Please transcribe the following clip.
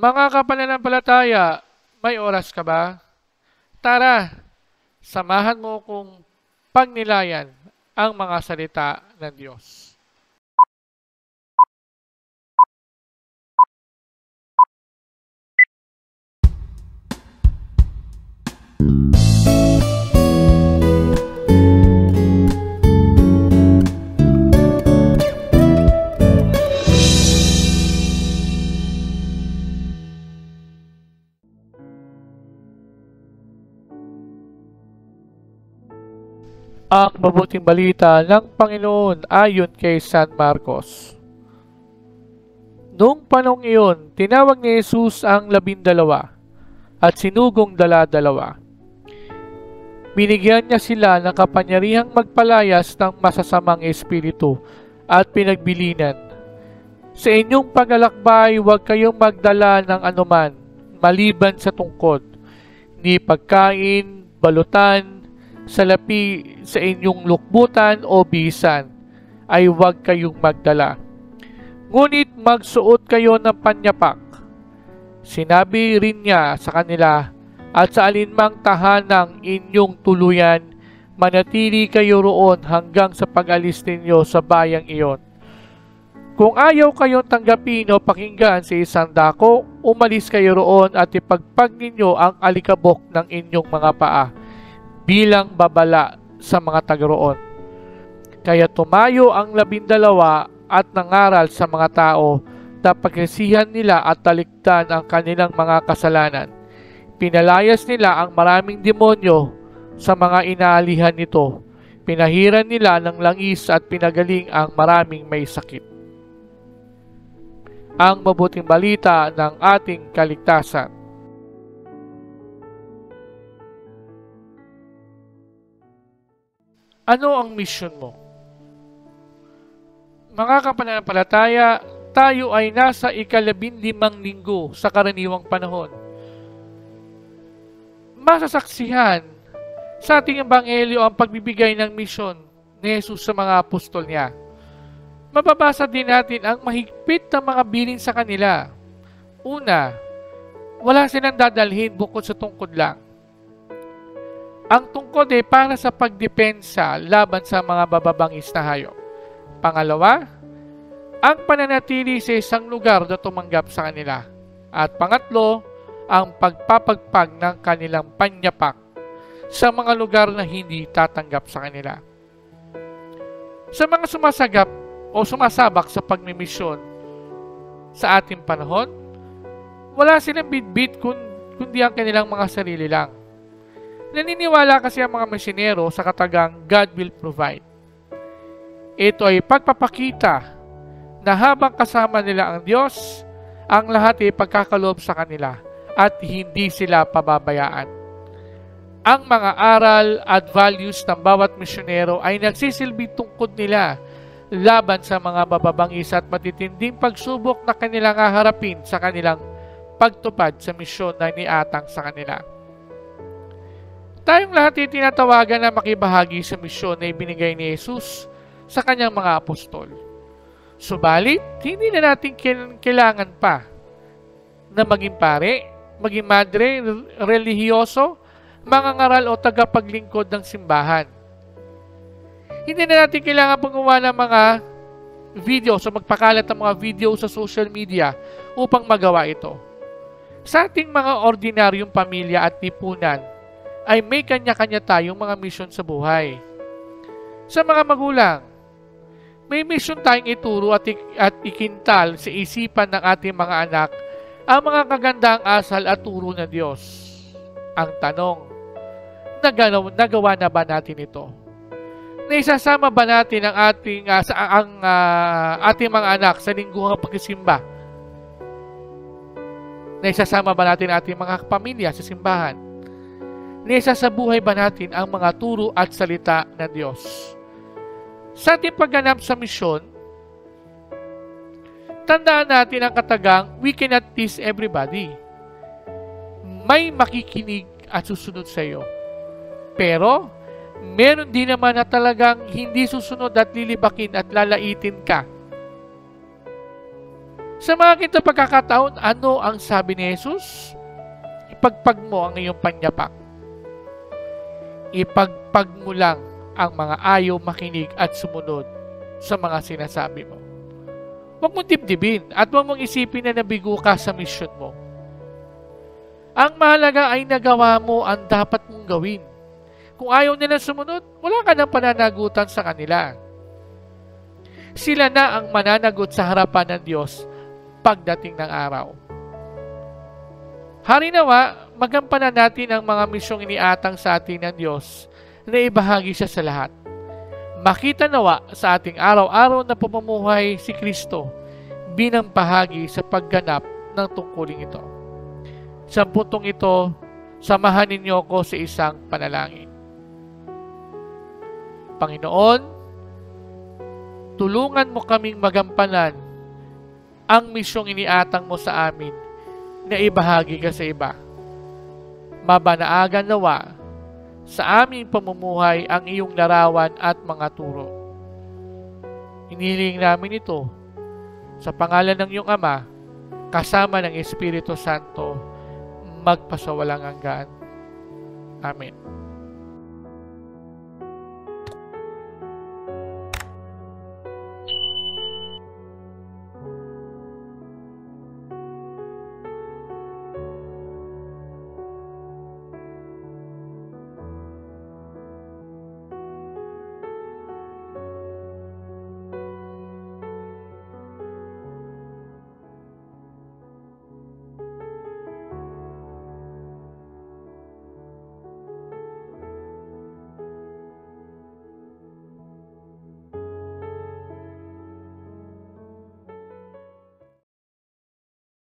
Mga kapananampalataya, may oras ka ba? Tara, samahan mo kong pagnilayan ang mga salita ng Diyos. Ang mabuting balita ng Panginoon ayon kay San Marcos. Noong panong iyon, tinawag ni Jesus ang 12 at sinugong dala-dalawa. Binigyan niya sila ng kapangyarihang magpalayas ng masasamang espiritu at pinagbilinan. Sa inyong paglalakbay, huwag kayong magdala ng anuman, maliban sa tungkod, ni pagkain, balutan, salapi sa inyong lukbutan o bisan, ay huwag kayong magdala. Ngunit magsuot kayo ng panyapak. Sinabi rin niya sa kanila, at sa alinmang tahanang inyong tuluyan, manatili kayo roon hanggang sa pag-alis ninyo sa bayang iyon. Kung ayaw kayong tanggapin o pakinggan sa isang dako, umalis kayo roon at ipagpag ninyo ang alikabok ng inyong mga paa bilang babala sa mga taga-roon. Kaya tumayo ang 12 at nangaral sa mga tao na pagsisihan nila at talikdan ang kanilang mga kasalanan. Pinalayas nila ang maraming demonyo sa mga inaalihan nito. Pinahiran nila ng langis at pinagaling ang maraming may sakit. Ang mabuting balita ng ating kaligtasan. Ano ang mission mo? Mga kapananampalataya, tayo ay nasa ika-15 linggo sa karaniwang panahon. Masasaksihan sa ating ebanghelyo ang pagbibigay ng misyon ni Jesus sa mga apostol niya. Mababasa din natin ang mahigpit na mga bilin sa kanila. Una, wala silang dadalhin bukod sa tungkod lang. Ang tungkod ay para sa pagdepensa laban sa mga bababangis na hayop. Pangalawa, ang pananatili sa isang lugar na tumanggap sa kanila. At pangatlo, ang pagpapagpag ng kanilang panyapak sa mga lugar na hindi tatanggap sa kanila. Sa mga sumasagap o sumasabak sa pagmimisyon sa ating panahon, wala silang bitbit kundi ang kanilang mga sarili lang. Naniniwala kasi ang mga misyonero sa katagang God will provide. Ito ay pagpapakita na habang kasama nila ang Diyos, ang lahat ay pagkakaloob sa kanila at hindi sila pababayaan. Ang mga aral at values ng bawat misyonero ay nagsisilbi tungkod nila laban sa mga bababangis at matitinding pagsubok na kanilang haharapin sa kanilang pagtupad sa misyon na iniatang sa kanila. Tayong lahat ay tinatawagan na makibahagi sa misyon na ibinigay ni Jesus sa kanyang mga apostol. Subalit, hindi na natin kailangan pa na maging pare, maging madre, relihiyoso, mangangaral o tagapaglingkod ng simbahan. Hindi na natin kailangan gumawa ng mga video o magpakalat ng mga video sa social media upang magawa ito. Sa ating mga ordinaryong pamilya at lipunan, ay may kanya-kanya tayong mga misyon sa buhay. Sa mga magulang, may misyon tayong ituro at ikintal sa isipan ng ating mga anak ang mga kagandang asal at turo ng Diyos. Ang tanong, nagawa na ba natin ito? Naisasama ba natin ang ating mga anak sa lingguhang pagsisimba? Naisasama ba natin ang ating mga pamilya sa simbahan? Naisasabuhay ba natin ang mga turo at salita ng Diyos? Sa ating pagganap sa misyon, tandaan natin ang katagang, we cannot please everybody. May makikinig at susunod sa iyo. Pero, meron din naman na talagang hindi susunod at lilibakin at lalaitin ka. Sa mga kita pagkakataon, ano ang sabi ni Jesus? Ipagpag mo ang iyong panyapak. Ipagpag mo lang ang mga ayaw makinig at sumunod sa mga sinasabi mo. Huwag mong dibdibin at huwag mong isipin na nabigo ka sa mission mo. Ang mahalaga ay nagawa mo ang dapat mong gawin. Kung ayaw nila sumunod, wala ka ng pananagutan sa kanila. Sila na ang mananagot sa harapan ng Diyos pagdating ng araw. Harinawa, magampanan natin ang mga misyong iniatang sa atin ng Diyos na ibahagi siya sa lahat. Makita nawa sa ating araw-araw na pamumuhay si Kristo bilang bahagi sa pagganap ng tungkuling ito. Sa puntong ito, samahan ninyo ako sa isang panalangin. Panginoon, tulungan mo kaming magampanan ang misyong iniatang mo sa amin na ibahagi ka sa iba. Mabanaagan nawa sa aming pamumuhay ang iyong larawan at mga turo. Hinihiling namin ito sa pangalan ng iyong Ama, kasama ng Espiritu Santo, magpasawalang hanggan. Amen.